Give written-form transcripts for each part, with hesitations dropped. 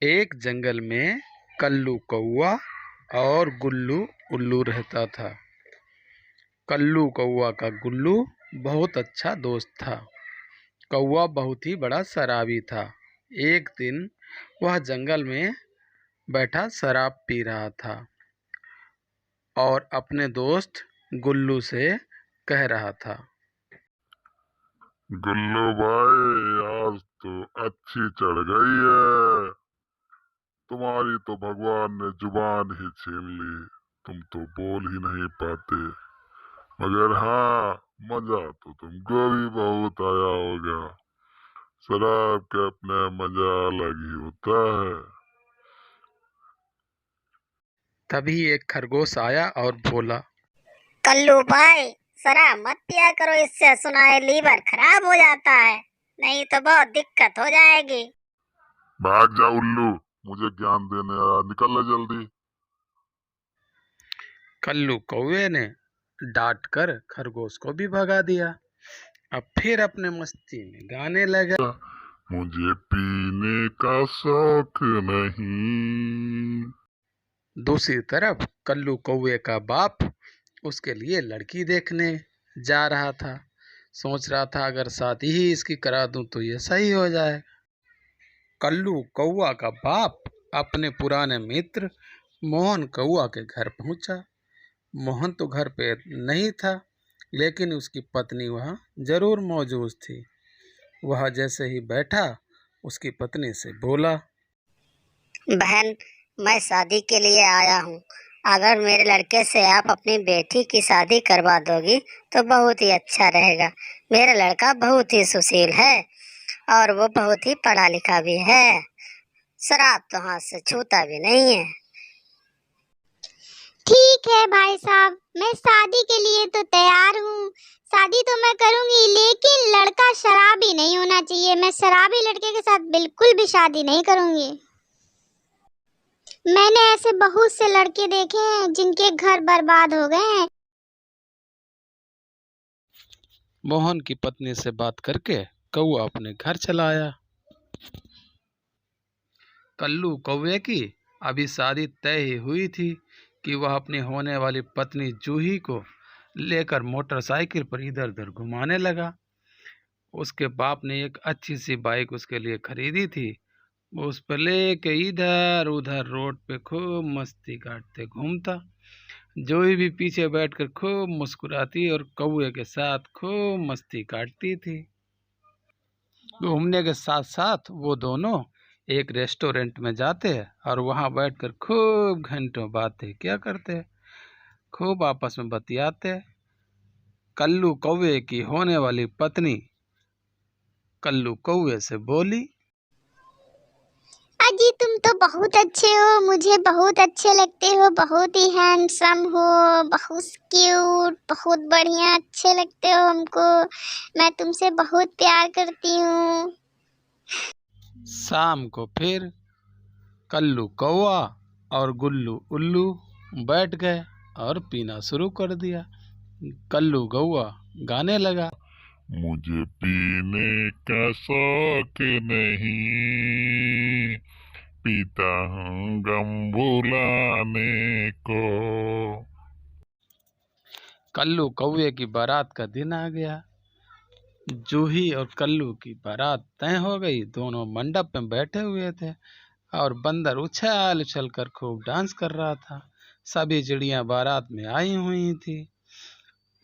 एक जंगल में कल्लू कौआ और गुल्लू उल्लू रहता था। कल्लू कौआ का गुल्लू बहुत अच्छा दोस्त था। कौआ बहुत ही बड़ा शराबी था। एक दिन वह जंगल में बैठा शराब पी रहा था और अपने दोस्त गुल्लू से कह रहा था, गुल्लू भाई, आज तो अच्छी चढ़ गई है। तुम्हारी तो भगवान ने जुबान ही छीन ली। तुम तो बोल ही नहीं पाते। मगर हाँ, मजा तो तुमको भी बहुत आया होगा। शराब का अपना मजा अलग ही होता है। तभी एक खरगोश आया और बोला, कल्लू भाई, शराब मत पिया करो, इससे सुना है लीवर खराब हो जाता है, नहीं तो बहुत दिक्कत हो जाएगी। भाग जा उल्लू, मुझे ज्ञान देने आया, निकल ले जल्दी। कल्लू कौवे ने डांट कर खरगोश को भी भगा दिया। अब फिर अपने मस्ती में गाने लगा, मुझे पीने का शौक नहीं। दूसरी तरफ कल्लू कौवे का बाप उसके लिए लड़की देखने जा रहा था। सोच रहा था अगर शादी ही इसकी करा दूं तो ये सही हो जाए। कल्लू कौवा का बाप अपने पुराने मित्र मोहन कौवा के घर पहुंचा। मोहन तो घर पे नहीं था, लेकिन उसकी पत्नी वहाँ जरूर मौजूद थी। वह जैसे ही बैठा उसकी पत्नी से बोला, बहन, मैं शादी के लिए आया हूँ। अगर मेरे लड़के से आप अपनी बेटी की शादी करवा दोगी तो बहुत ही अच्छा रहेगा। मेरा लड़का बहुत ही सुशील है और वो बहुत ही पढ़ा लिखा भी है। शराब तो हाथ से छूता भी नहीं है। ठीक है भाई साहब, मैं शादी के लिए तो तैयार हूँ। शादी तो मैं करूंगी, लेकिन लड़का शराबी नहीं होना चाहिए। मैं शराबी लड़के के साथ बिल्कुल भी शादी नहीं करूंगी। मैंने ऐसे बहुत से लड़के देखे हैं जिनके घर बर्बाद हो गए हैं। मोहन की पत्नी से बात करके कौवा अपने घर चला आया। कल्लू कौवे की अभी शादी तय ही हुई थी कि वह अपनी होने वाली पत्नी जूही को लेकर मोटरसाइकिल पर इधर उधर घुमाने लगा। उसके बाप ने एक अच्छी सी बाइक उसके लिए खरीदी थी। वो उस पर लेके इधर उधर रोड पे खूब मस्ती काटते घूमता। जूही भी पीछे बैठकर खूब मुस्कुराती और कौवे के साथ खूब मस्ती काटती थी। घूमने के साथ साथ वो दोनों एक रेस्टोरेंट में जाते और वहां बैठकर खूब घंटों बातें क्या करते, खूब आपस में बतियाते। कल्लू कौवे की होने वाली पत्नी कल्लू कौवे से बोली, अजी, तुम तो बहुत अच्छे हो, मुझे बहुत अच्छे लगते हो। बहुत ही हैंडसम हो, बहुत क्यूट, बहुत बढ़िया, अच्छे लगते हो हमको। मैं तुमसे बहुत प्यार करती हूँ। शाम को फिर कल्लू कौवा और गुल्लू उल्लू बैठ गए और पीना शुरू कर दिया। कल्लू कौवा गाने लगा, मुझे पीने का शौक नहीं, पीता हूँ गम भुलाने को। कल्लू कौवे की बारात का दिन आ गया। जूही और कल्लू की बारात तय हो गई। दोनों मंडप में बैठे हुए थे और बंदर उछल उछल कर खूब डांस कर रहा था। सभी चिड़िया बारात में आई हुई थी।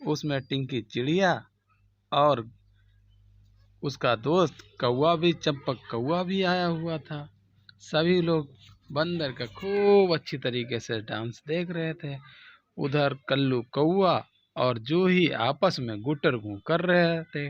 उसमें टिंकी चिड़िया और उसका दोस्त कौवा भी, चंपक कौवा भी आया हुआ था। सभी लोग बंदर का खूब अच्छी तरीके से डांस देख रहे थे। उधर कल्लू कौवा और जूही आपस में गुटर गूं कर रहे थे।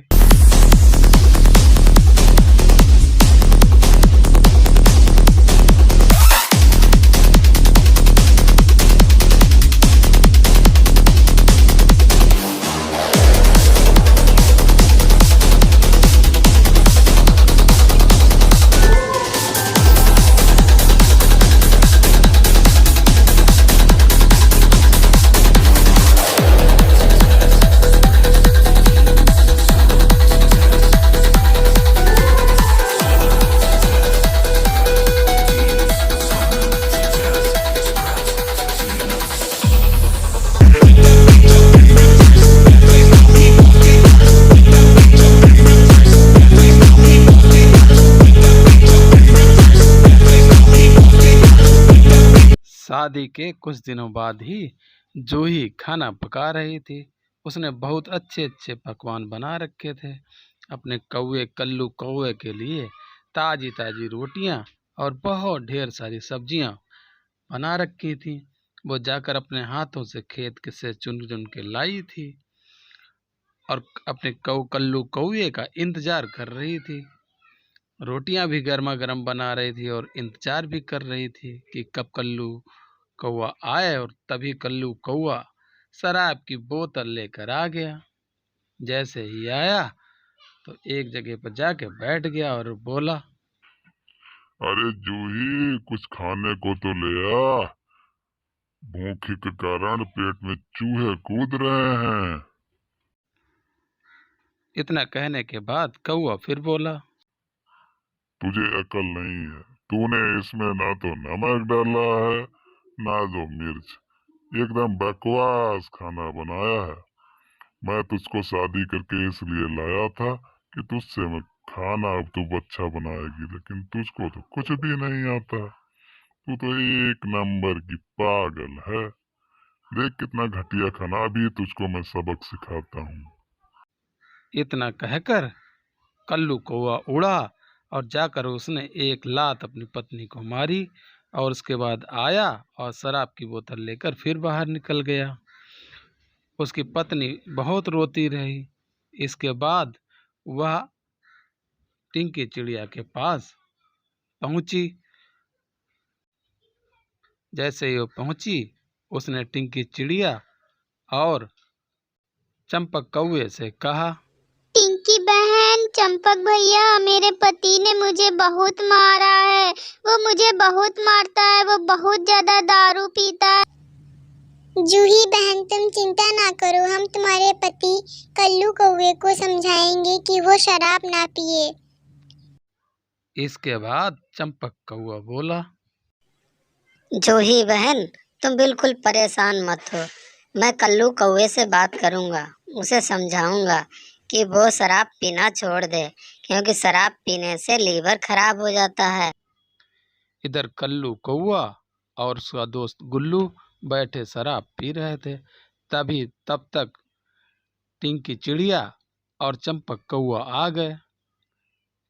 शादी के कुछ दिनों बाद ही जूही खाना पका रही थी। उसने बहुत अच्छे अच्छे पकवान बना रखे थे। अपने कौवे कल्लू कौवे के लिए ताजी ताजी रोटियां और बहुत ढेर सारी सब्जियां बना रखी थी। वो जाकर अपने हाथों से खेत से चुन चुन के लाई थी और अपने कल्लू कौवे का इंतजार कर रही थी। रोटियां भी गर्मा गर्म बना रही थी और इंतजार भी कर रही थी कि कब कल्लू कौवा आए। और तभी कल्लू कौवा शराब की बोतल लेकर आ गया। जैसे ही आया तो एक जगह पर जाके बैठ गया और बोला, अरे जूही, कुछ खाने को तो ले आ। भूख के कारण पेट में चूहे कूद रहे हैं। इतना कहने के बाद कौवा फिर बोला, तुझे अकल नहीं है। तूने इसमें ना तो नमक डाला है ना तो मिर्च। एकदम बकवास खाना बनाया है। मैं तुझको शादी करके इसलिए लाया था कि तुझसे मैं खाना अब तू अच्छा बनाएगी, लेकिन तुझको तो कुछ भी नहीं आता। तू तो एक नंबर की पागल है। देख कितना घटिया खाना, अभी तुझको मैं सबक सिखाता हूँ। इतना कहकर कल्लू कौवा उड़ा और जाकर उसने एक लात अपनी पत्नी को मारी और उसके बाद आया और शराब की बोतल लेकर फिर बाहर निकल गया। उसकी पत्नी बहुत रोती रही। इसके बाद वह टिंकी चिड़िया के पास पहुंची। जैसे ही वो पहुंची उसने टिंकी चिड़िया और चंपक कौवे से कहा, टिंकी बहन, चंपक भैया, मेरे पति ने मुझे बहुत मारा है। वो मुझे बहुत मारता है। वो बहुत ज्यादा दारू पीता है। जूही बहन, तुम चिंता ना करो। हम तुम्हारे पति कल्लू कौवे को समझाएंगे कि वो शराब ना पिए। इसके बाद चंपक कौवा बोला, जूही बहन, तुम बिल्कुल परेशान मत हो। मैं कल्लू कौवे से बात करूंगा, उसे समझाऊंगा कि वो शराब पीना छोड़ दे, क्योंकि शराब पीने से लीवर खराब हो जाता है। इधर कल्लू कौवा और उसका दोस्त गुल्लू बैठे शराब पी रहे थे। तब तक टिंकी चिड़िया और चंपक कौवा आ गए।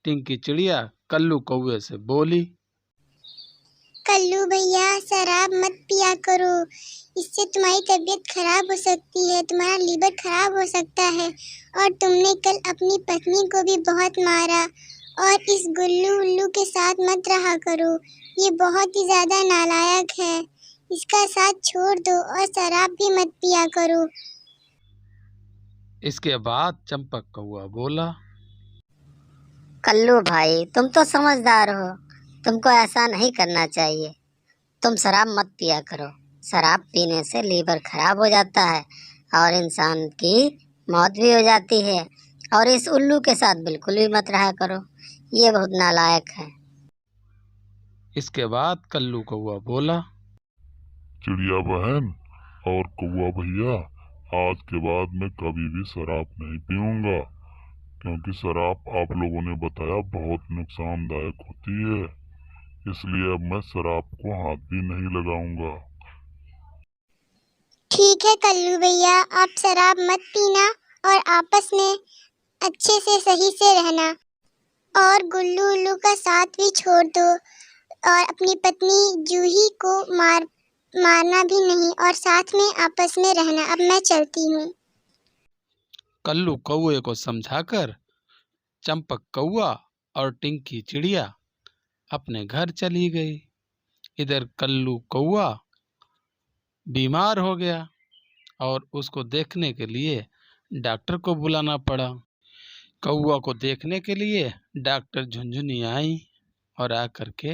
टिंकी चिड़िया कल्लू कौवे से बोली, कल्लू भैया, शराब मत पिया करो। इससे तुम्हारी तबीयत खराब हो सकती है, तुम्हारा लीवर खराब हो सकता है। और तुमने कल अपनी पत्नी को भी बहुत मारा। और इस गुल्लू उल्लू के साथ मत रहा करो। ये बहुत ही ज्यादा नालायक है। इसका साथ छोड़ दो और शराब भी मत पिया करो। इसके बाद चंपक कौवा बोला, कल्लू भाई, तुम तो समझदार हो, तुमको ऐसा नहीं करना चाहिए। तुम शराब मत पिया करो। शराब पीने से लीवर खराब हो जाता है और इंसान की मौत भी हो जाती है। और इस उल्लू के साथ बिल्कुल भी मत रहा करो, ये बहुत नालायक है। इसके बाद कल्लू कौवा बोला, चिड़िया बहन और कौवा भैया, आज के बाद मैं कभी भी शराब नहीं पीऊंगा, क्योंकि शराब आप लोगों ने बताया बहुत नुकसानदायक होती है। इसलिए अब मैं शराब को हाथ भी नहीं लगाऊंगा। ठीक है कल्लू भैया, आप शराब मत पीना और आपस में अच्छे से सही से रहना। और गुल्लू उल्लू का साथ भी छोड़ दो। और अपनी पत्नी जूही को मारना भी नहीं और साथ में आपस में रहना। अब मैं चलती हूँ। कल्लू कौवे को समझाकर चंपक कौवा और टिंकी चिड़िया अपने घर चली गई। इधर कल्लू कौवा बीमार हो गया और उसको देखने के लिए डॉक्टर को बुलाना पड़ा। कौवा को देखने के लिए डॉक्टर झुनझुनी आई और आकर के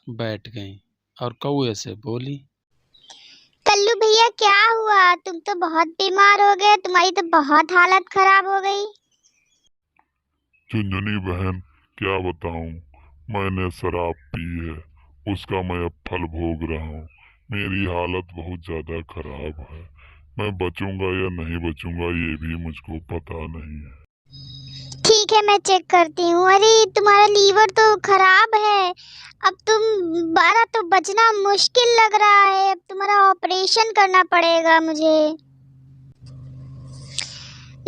बैठ गई और कौवे से बोली, कल्लू भैया, क्या हुआ? तुम तो बहुत बीमार हो गए। तुम्हारी तो बहुत हालत खराब हो गई। झुनझुनी बहन, क्या बताऊं, मैंने शराब पी है, उसका मैं अब फल भोग रहा हूँ। मेरी हालत बहुत ज्यादा खराब है। मैं बचूंगा या नहीं बचूंगा ये भी मुझको पता नहीं है। ठीक है, मैं चेक करती हूँ। अरे, तुम्हारा लीवर तो खराब है। अब तुम 12 तो बचना मुश्किल लग रहा है। अब तुम्हारा ऑपरेशन करना पड़ेगा मुझे।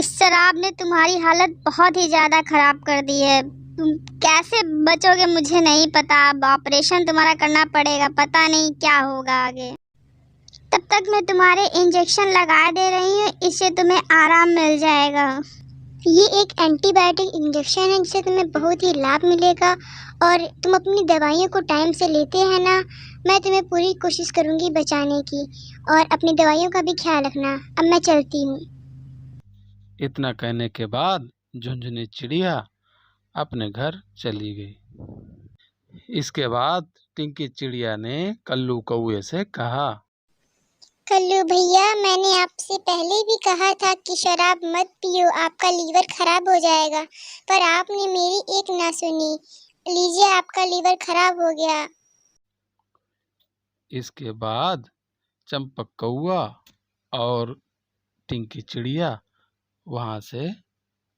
इस शराब ने तुम्हारी हालत बहुत ही ज़्यादा खराब कर दी है। तुम कैसे बचोगे मुझे नहीं पता। अब ऑपरेशन तुम्हारा करना पड़ेगा, पता नहीं क्या होगा आगे। तब तक मैं तुम्हारे इंजेक्शन लगा दे रही हूँ, इससे तुम्हें आराम मिल जाएगा। ये एक एंटीबायोटिक इंजेक्शन है जिससे तुम्हें बहुत ही लाभ मिलेगा और तुम अपनी दवाइयों को टाइम से लेते हैं ना। मैं तुम्हें पूरी कोशिश करूँगी बचाने की और अपनी दवाइयों का भी ख्याल रखना। अब मैं चलती हूँ। इतना कहने के बाद झुनझुनी चिड़िया अपने घर चली गई। इसके बाद टिंकी चिड़िया ने कल्लू कौवे से कहा, कल्लू भैया, मैंने आपसे पहले भी कहा था कि शराब मत पियो, आपका लीवर खराब हो जाएगा, पर आपने मेरी एक ना सुनी। लीजिए, आपका लीवर खराब हो गया। इसके बाद चंपक कौआ और टिंकी चिड़िया वहां से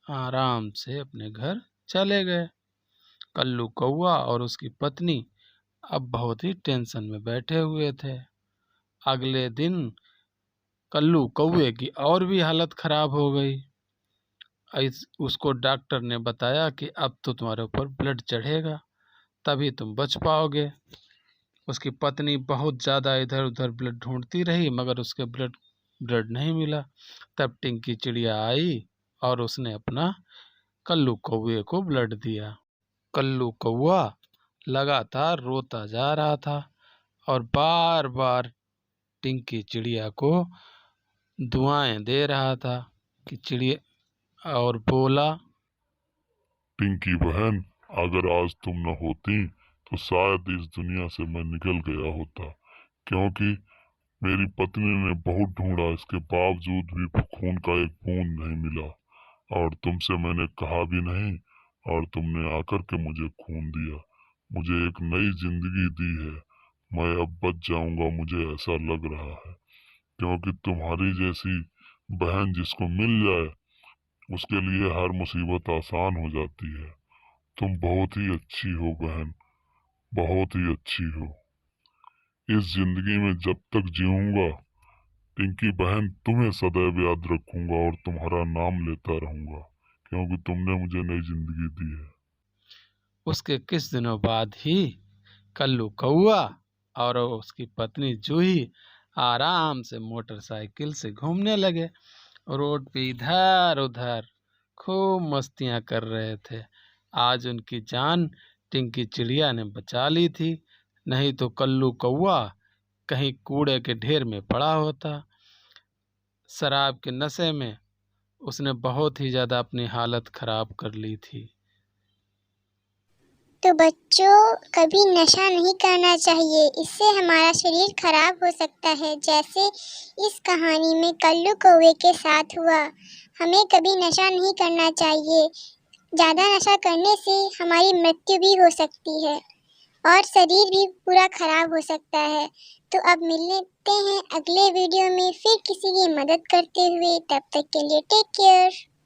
आराम से अपने घर चले गए। कल्लू कौआ और उसकी पत्नी अब बहुत ही टेंशन में बैठे हुए थे। अगले दिन कल्लू कौवे की और भी हालत खराब हो गई। उसको डॉक्टर ने बताया कि अब तो तुम्हारे ऊपर ब्लड चढ़ेगा, तभी तुम बच पाओगे। उसकी पत्नी बहुत ज़्यादा इधर उधर ब्लड ढूंढती रही, मगर उसके ब्लड नहीं मिला। तब टिंकी चिड़िया आई और उसने अपना कल्लू कौवे को ब्लड दिया। कल्लू कौवा लगातार रोता जा रहा था और बार बार टिंकी चिड़िया को दुआएं दे रहा था कि चिड़िया, और बोला, टिंकी बहन, अगर आज तुम न होती तो शायद इस दुनिया से मैं निकल गया होता, क्योंकि मेरी पत्नी ने बहुत ढूंढा, इसके बावजूद भी खून का एक बूंद नहीं मिला, और तुमसे मैंने कहा भी नहीं और तुमने आकर के मुझे खून दिया। मुझे एक नई जिंदगी दी है, मैं अब बच जाऊंगा, मुझे ऐसा लग रहा है, क्योंकि तुम्हारी जैसी बहन जिसको मिल जाए उसके लिए हर मुसीबत आसान हो जाती है। तुम बहुत ही अच्छी हो बहन, बहुत ही अच्छी हो। इस जिंदगी में जब तक जीऊंगा टिंकी बहन, तुम्हें सदैव याद रखूंगा और तुम्हारा नाम लेता रहूंगा, क्योंकि तुमने मुझे नई जिंदगी दी है। उसके कुछ दिनों बाद ही कल्लू कौआ और उसकी पत्नी जूही आराम से मोटरसाइकिल से घूमने लगे। रोड पे इधर उधर खूब मस्तियां कर रहे थे। आज उनकी जान टिंकी चिड़िया ने बचा ली थी, नहीं तो कल्लू कौआ कहीं कूड़े के ढेर में पड़ा होता। शराब के नशे में उसने बहुत ही ज़्यादा अपनी हालत खराब कर ली थी। तो बच्चों, कभी नशा नहीं करना चाहिए, इससे हमारा शरीर खराब हो सकता है, जैसे इस कहानी में कल्लू कौवे के साथ हुआ। हमें कभी नशा नहीं करना चाहिए। ज़्यादा नशा करने से हमारी मृत्यु भी हो सकती है और शरीर भी पूरा खराब हो सकता है। तो अब मिलते हैं अगले वीडियो में फिर किसी की मदद करते हुए। तब तक के लिए टेक केयर।